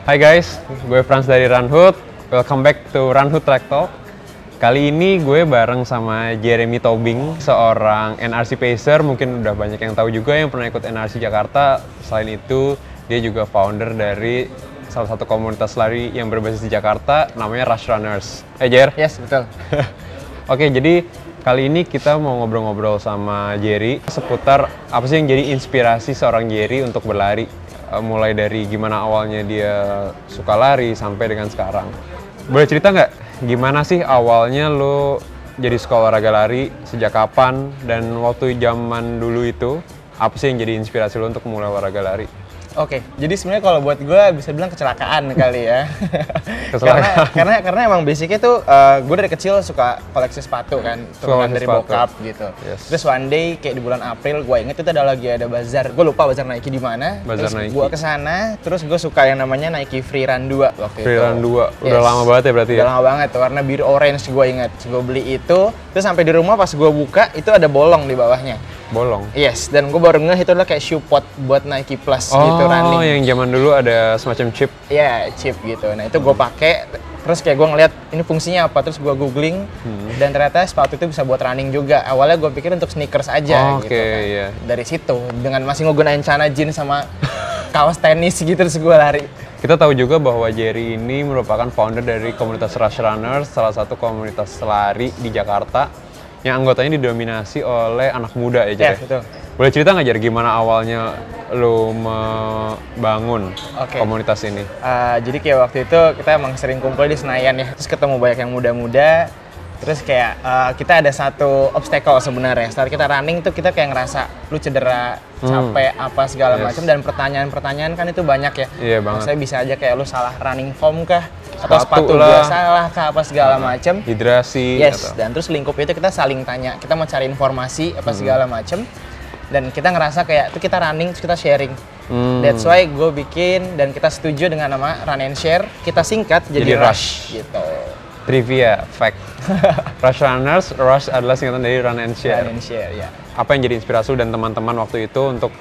Hai guys, gue Frans dari Runhood. Welcome back to Runhood Track Talk. Kali ini gue bareng sama Jeremy Tobing, seorang NRC Pacer. Mungkin udah banyak yang tahu juga yang pernah ikut NRC Jakarta. Selain itu, dia juga founder dari salah satu komunitas lari yang berbasis di Jakarta, namanya Rush Runners. Jer? Yes, betul. Oke, jadi kali ini kita mau ngobrol-ngobrol sama Jerry seputar apa sih yang jadi inspirasi seorang Jerry untuk berlari. Mulai dari gimana awalnya dia suka lari sampai dengan sekarang. Boleh cerita nggak gimana sih awalnya lo jadi suka olahraga lari, sejak kapan, dan waktu zaman dulu itu apa sih yang jadi inspirasi lo untuk mulai olahraga lari? Oke, jadi sebenarnya kalau buat gue bisa bilang kecelakaan kali ya. Kecelakaan. karena emang basicnya tuh gue dari kecil suka koleksi sepatu kan, turunan dari bokap gitu. Yes. Terus one day kayak di bulan April gue inget itu ada bazar, gue lupa bazar Nike di mana. Bazar terus Nike. Gue kesana, terus gue suka yang namanya Nike Free Run 2 waktu itu. Free Run 2, udah Yes. lama banget ya berarti Udah ya? lama banget, warna biru orange gue inget. Gue beli itu, terus sampai di rumah pas gue buka itu ada bolong di bawahnya. Bolong? Yes, dan gue baru ngeh itu adalah kayak shoe pod buat Nike Plus gitu running. Oh, yang zaman dulu ada semacam chip. Iya, chip gitu. Nah itu gue pakai, terus kayak gue ngeliat ini fungsinya apa, terus gue googling, dan ternyata sepatu itu bisa buat running juga. Awalnya gue pikir untuk sneakers aja gitu kan. Iya. Dari situ, dengan masih ngegunain celana jeans sama kaos tenis gitu, terus gue lari. Kita tahu juga bahwa Jerry ini merupakan founder dari komunitas Rush Runners, salah satu komunitas lari di Jakarta yang anggotanya didominasi oleh anak muda ya, Jer? Yes, betul. Boleh cerita nggak, Jer, gimana awalnya lo membangun komunitas ini? Jadi kayak waktu itu kita emang sering kumpul di Senayan ya, terus ketemu banyak yang muda-muda, terus kayak kita ada satu obstacle sebenarnya. Setelah kita running tuh kita kayak ngerasa lu cedera, capek, apa segala macam, dan pertanyaan-pertanyaan kan itu banyak ya. Iya banget. Maksudnya bisa aja kayak lu salah running form kah, atau sepatu lah. gua salah kah, apa segala macam. Hidrasi. Yes, atau... dan terus lingkup itu kita saling tanya, kita mau cari informasi apa segala macam, dan kita ngerasa kayak itu kita running, terus kita sharing. That's why gue bikin dan kita setuju dengan nama Run and Share, kita singkat jadi Rush gitu. Trivia, fact. Rush Runners, Rush adalah singkatan dari Run and Share. Run and Share, ya. Apa yang jadi inspirasi lu dan teman-teman waktu itu untuk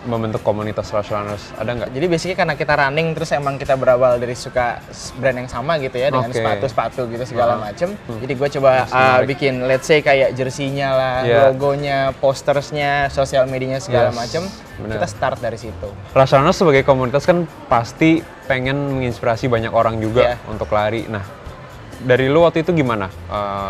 membentuk komunitas Rush Runners? Ada nggak? Jadi basically karena kita running, terus emang kita berawal dari suka brand yang sama gitu ya, dengan sepatu-sepatu gitu segala macem. Jadi gue coba bikin, let's say kayak jersey-nya lah, logonya, postersnya, sosial medianya segala macem. Kita start dari situ. Rush Runners sebagai komunitas kan pasti pengen menginspirasi banyak orang juga untuk lari. Nah, dari lu waktu itu gimana?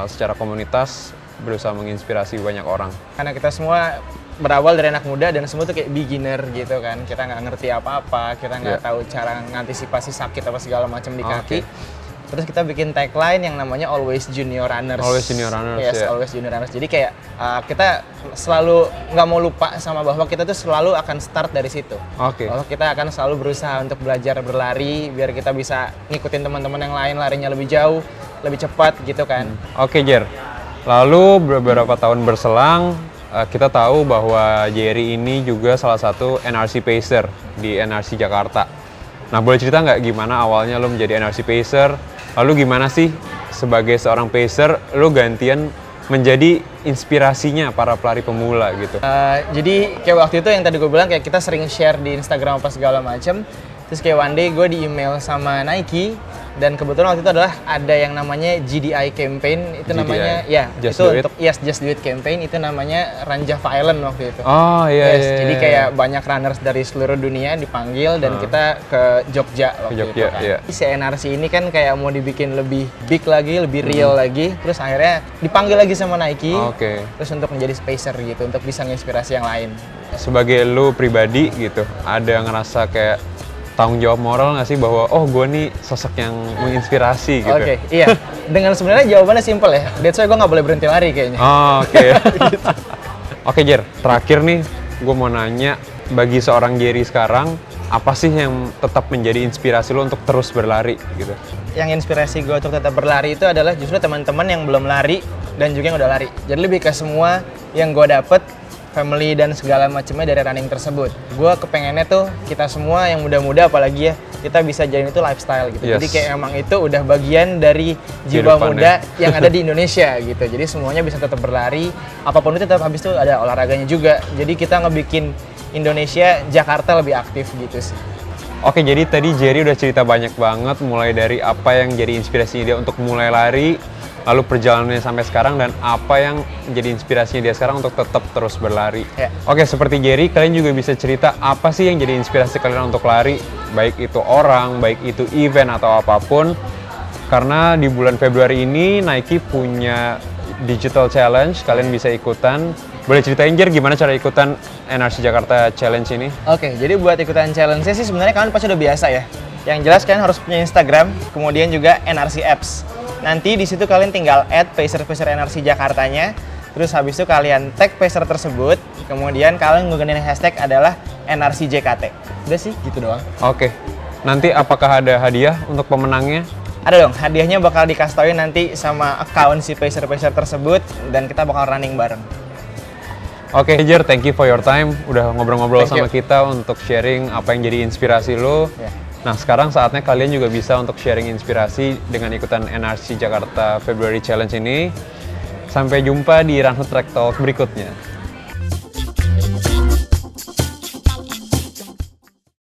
Secara komunitas berusaha menginspirasi banyak orang? Karena kita semua berawal dari anak muda dan semua tuh kayak beginner gitu kan, kita nggak ngerti apa-apa, kita nggak tahu cara ngantisipasi sakit apa segala macam di kaki. Terus kita bikin tagline yang namanya Always Junior Runners. Always Junior Runners. Yes, Always Junior Runners. Jadi kayak kita selalu nggak mau lupa sama bahwa kita tuh selalu akan start dari situ. Bahwa kita akan selalu berusaha untuk belajar berlari biar kita bisa ngikutin teman-teman yang lain larinya lebih jauh, lebih cepat gitu kan. Oke, Jer. Lalu beberapa tahun berselang, kita tahu bahwa Jerry ini juga salah satu NRC Pacer di NRC Jakarta. Nah, boleh cerita nggak gimana awalnya lo menjadi NRC Pacer? Lalu gimana sih sebagai seorang Pacer, lo gantian menjadi inspirasinya para pelari pemula gitu? Jadi kayak waktu itu yang tadi gue bilang, kayak kita sering share di Instagram apa segala macam. Terus kayak one day gue di email sama Nike, dan kebetulan waktu itu adalah ada yang namanya GDI campaign, itu GDI. Namanya Just itu Do untuk Just Do It campaign, itu namanya Run Java Island waktu itu. Jadi iya. kayak banyak runners dari seluruh dunia dipanggil dan kita ke Jogja waktu itu kan. Si NRC ini kan kayak mau dibikin lebih big lagi, lebih real lagi, terus akhirnya dipanggil lagi sama Nike, terus untuk menjadi spacer gitu, untuk bisa menginspirasi yang lain. Sebagai lu pribadi gitu, ada ngerasa kayak tanggung jawab moral nggak sih bahwa gue nih sosok yang menginspirasi gitu? Iya. Dengan sebenarnya jawabannya simple ya. That's why gue nggak boleh berhenti lari kayaknya. Oke, Jer. Terakhir nih, gue mau nanya, bagi seorang Jerry sekarang, apa sih yang tetap menjadi inspirasi lo untuk terus berlari gitu? Yang inspirasi gue untuk tetap berlari itu adalah justru teman-teman yang belum lari dan juga yang udah lari. Jadi lebih ke semua yang gue dapet, family dan segala macamnya dari running tersebut. Gue kepengennya tuh kita semua yang muda-muda apalagi ya, kita bisa jadiin itu lifestyle gitu. Jadi kayak emang itu udah bagian dari jiwa muda yang ada di Indonesia gitu. Jadi semuanya bisa tetap berlari, apapun itu tetap habis itu ada olahraganya juga. Jadi kita ngebikin Indonesia, Jakarta lebih aktif gitu sih. Oke, jadi tadi Jerry udah cerita banyak banget, mulai dari apa yang jadi inspirasinya dia untuk mulai lari, lalu perjalanannya sampai sekarang, dan apa yang jadi inspirasinya dia sekarang untuk tetap terus berlari. Ya. Oke, seperti Jerry, kalian juga bisa cerita apa sih yang jadi inspirasi kalian untuk lari, baik itu orang, baik itu event atau apapun. Karena di bulan Februari ini Nike punya Digital Challenge, kalian bisa ikutan. Boleh ceritain, Jer, gimana cara ikutan NRC Jakarta Challenge ini? Oke, jadi buat ikutan challenge sih sebenarnya kalian pasti udah biasa ya. Yang jelas kalian harus punya Instagram, kemudian juga NRC Apps. Nanti di situ kalian tinggal add pacer-pacer NRC Jakartanya, terus habis itu kalian tag pacer tersebut, kemudian kalian menggunakan hashtag adalah NRC JKT. Udah sih, gitu doang. Oke, nanti apakah ada hadiah untuk pemenangnya? Ada dong, hadiahnya bakal dikasih tauin nanti sama account si pacer-pacer tersebut, dan kita bakal running bareng. Oke, Jer, thank you for your time. Udah ngobrol-ngobrol Thank you. sama kita untuk sharing apa yang jadi inspirasi lo. Ya. Nah, sekarang saatnya kalian juga bisa untuk sharing inspirasi dengan ikutan NRC Jakarta February Challenge ini. Sampai jumpa di Run Hood Track Talk berikutnya.